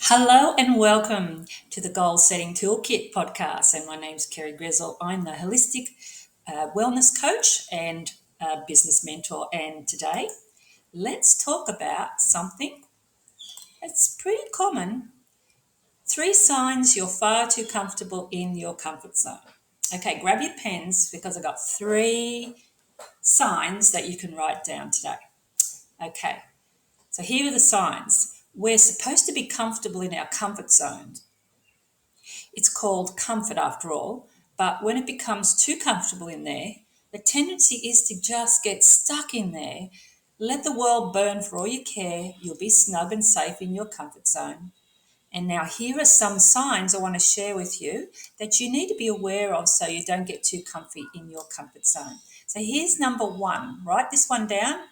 Hello and welcome to the Goal Setting Toolkit podcast. And my name's Kerry Grizzle. I'm the holistic wellness coach and business mentor. And today, let's talk about something that's pretty common. 3 signs you're far too comfortable in your comfort zone. Okay, grab your pens because I've got 3 signs that you can write down today. Okay, so here are the signs. We're supposed to be comfortable in our comfort zone. It's called comfort after all, but when it becomes too comfortable in there, the tendency is to just get stuck in there. Let the world burn for all you care. You'll be snug and safe in your comfort zone. And now here are some signs I want to share with you that you need to be aware of so you don't get too comfy in your comfort zone. So here's number 1. Write this one down.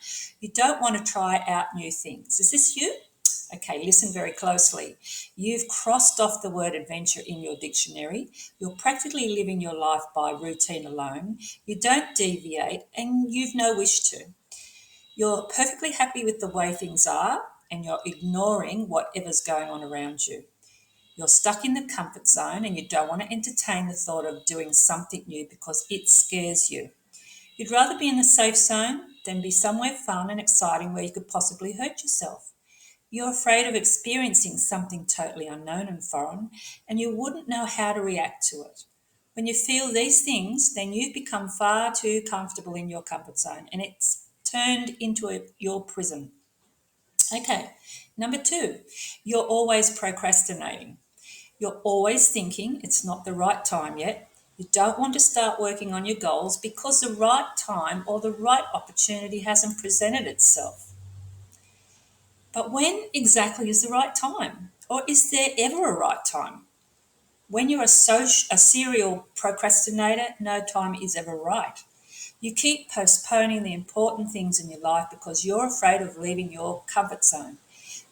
You don't want to try out new things. Is this you? Okay, listen very closely. You've crossed off the word adventure in your dictionary. You're practically living your life by routine alone. You don't deviate and you've no wish to. You're perfectly happy with the way things are and you're ignoring whatever's going on around you. You're stuck in the comfort zone and you don't want to entertain the thought of doing something new because it scares you. You'd rather be in the safe zone than be somewhere fun and exciting where you could possibly hurt yourself. You're afraid of experiencing something totally unknown and foreign, and you wouldn't know how to react to it. When you feel these things, then you've become far too comfortable in your comfort zone and it's turned into your prison. Okay, number 2, you're always procrastinating. You're always thinking it's not the right time yet. You don't want to start working on your goals because the right time or the right opportunity hasn't presented itself. But when exactly is the right time? Or is there ever a right time? When you're a serial procrastinator, no time is ever right. You keep postponing the important things in your life because you're afraid of leaving your comfort zone.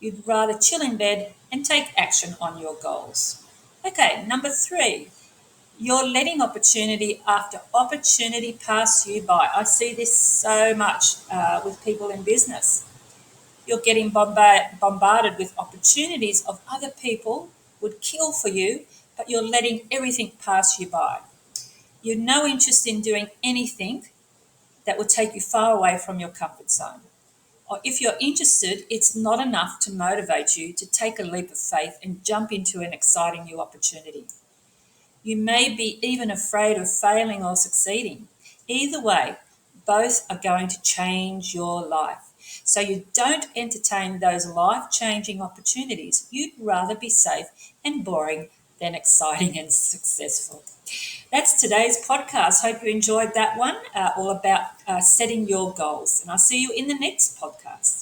You'd rather chill in bed and take action on your goals. Okay, number 3, you're letting opportunity after opportunity pass you by. I see this so much with people in business. You're getting bombarded with opportunities of other people would kill for you, but you're letting everything pass you by. You're no interest in doing anything that would take you far away from your comfort zone. Or if you're interested, it's not enough to motivate you to take a leap of faith and jump into an exciting new opportunity. You may be even afraid of failing or succeeding. Either way, both are going to change your life. So you don't entertain those life-changing opportunities. You'd rather be safe and boring than exciting and successful. That's today's podcast. Hope you enjoyed that one, all about setting your goals. And I'll see you in the next podcast.